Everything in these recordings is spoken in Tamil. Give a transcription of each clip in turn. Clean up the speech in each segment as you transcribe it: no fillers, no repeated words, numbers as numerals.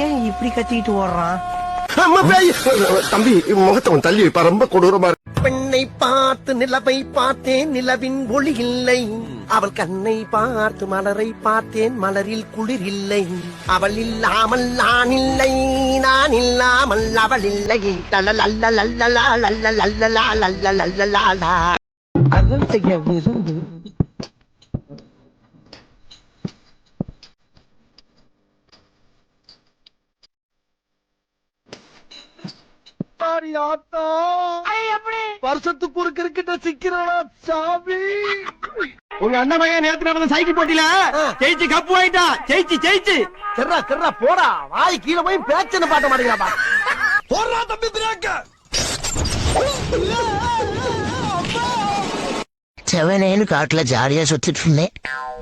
ஏன் இப்படி கத்திட்டு ஓடுறான்? தம்பி முகத்தவன் தள்ளி வைப்பா, ரொம்ப கொடூரமா இருக்கு. பெண்ணை பார்த்து நிலவை பார்த்தேன், நிலவின் ஒளி இல்லை. அவள் கண்ணை பார்த்து மலரை பார்த்தேன், மலரில் குளிர் இல்லை. அவள் இல்லாமல் நான் இல்லை, நான் இல்லாமல் அவள் இல்லை. அருள் செய்ய விரும்பு வருஷத்துக்கு ஒரு கிரிக்கெட்ட சிக்கிறா சாமி. உங்க அண்ணன் பையன் நேத்து நடந்த சைக்கிள் போட்டியில ஜெயிச்சு கப்பு வாங்கிட்டா. ஜெயிச்சு தெர்றா தெர்றா போடா, வாய் கீழே போய் பேச்சுன்னு பாட்ட மாட்டேங்கிறாப்பா. போடுறா தம்பி பிரேக்க. செவனேன்னு காட்டுல ஜாலியா சுத்திட்டு இருந்தேன்.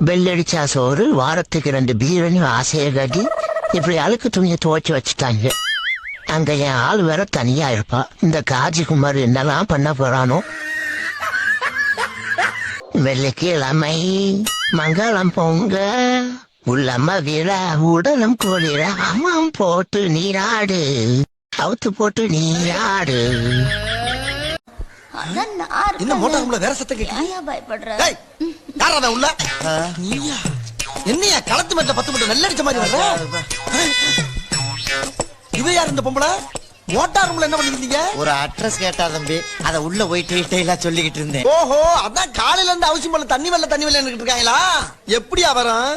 பெல் அடிச்சா சோறு, வாரத்துக்கு 2 பீரனி ஆசையை காட்டி இப்படி அழுக்கு துணியை துவைச்சு வச்சுட்டாங்க. அங்க என் ஆள் வேற தனியா இருப்பா. இந்த காஜிகுமார் என்னெல்லாம் பண்ண போறானோ. வெள்ளிக்கிழமை மங்களம் பொங்க உள்ளம்ம விழா உடலம் கோழிற அம்மாம் போட்டு நீராடு, அவுத்து போட்டு நீராடு. என்ன மோட்டார் ரூம்ல வேற சத்தம் கேக்குது? யாரா உள்ள? நீயா? என்னையா களத்து மேட்ல 10 மட்டும் வெள்ள அடிச்ச மாதிரி வர்ற? இவ யார் இந்த பொம்பளை? மோட்டார் ரூம்ல என்ன பண்ணிருந்தீங்க? ஒரு அட்ரஸ் கேட்டா தம்பி, அத உள்ள போய் டீடைலா சொல்லிக்கிட்டு இருந்தேன். ஓஹோ, அதான் காலையில இருந்து அவசியம் போல தண்ணி வெள்ள இருக்காங்களா? எப்படியா வரும்?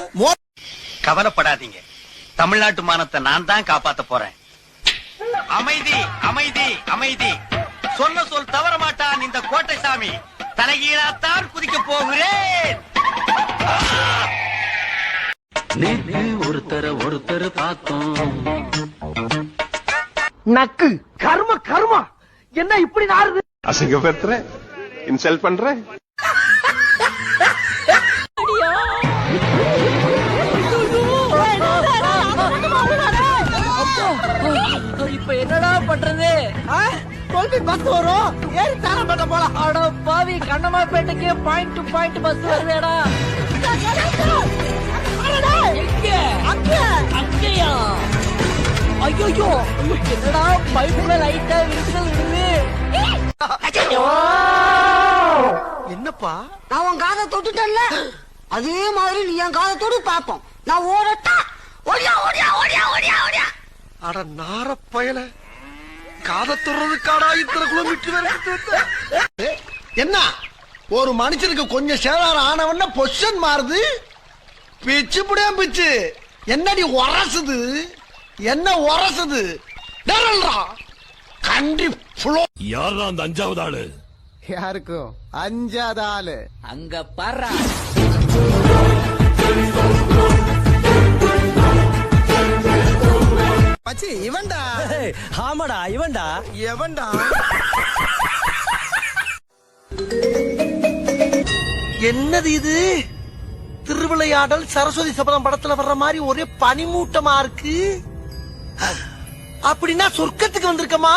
கவலைப்படாதீங்க, தமிழ்நாட்டு மானத்தை நான் தான் காப்பாத்த போறேன். அமைதி அமைதி அமைதி. சொன்ன சொல் தவற மாட்டான் இந்த கோட்டை சாமி. தலைகீழாத்தான் குதிக்க போகிறேன். நேற்று ஒருத்தர் பார்த்தோம். நக்கு கர்ம கர்மா என்ன இப்படி நாறுது? அசிங்கப்படுத்துற, இன்சல்ட் பண்ற. இப்ப என்னடா பண்றது? தோல்வி பஸ் வரும், ஏறி தாராப்பேட்டை போலாம். அட பாவி, கண்ணமாப்பேட்டைக்கு பாயிண்ட் டு பாயிண்ட் பஸ் வருதேடா. அங்கேயா? ஐயோ, என்னடா பைப்புல லைட்டா விரிசல் விடுது. என்னப்பா? நான் உன் காதை தொட்டுட்டேன்ல, அதே மாதிரி நீ என் காதை தொடு பாப்போம். நான் ஓடட்டா? ஓடியா ஓடியா ஓடியா ஓடியா ஓடியா. அட நார பயல, காதை தொடுறதுக்காடா இத்தனை கிலோமீட்டர்? என்ன ஒரு மனுஷனுக்கு கொஞ்சம் சேதாரம் ஆனவன பொசிஷன் மாறுது. பிச்சு புடியா பிச்சு. என்னடி உரசுது? என்ன உரசுது? கண்டி புளோ. யாரா அந்த 5வது ஆளு? யாருக்கும் 5வது ஆளு அங்க பாரு. பச்சி இவன்டா. ஆமாடா இவன்டா. எவன்டா? என்னது இது? திருவிளையாடல் சரஸ்வதி சபதம் படத்துல வர்ற மாதிரி ஒரே பனிமூட்டமா இருக்கு. அப்படின்னா சொர்க்கத்துக்கு வந்திருக்கமா?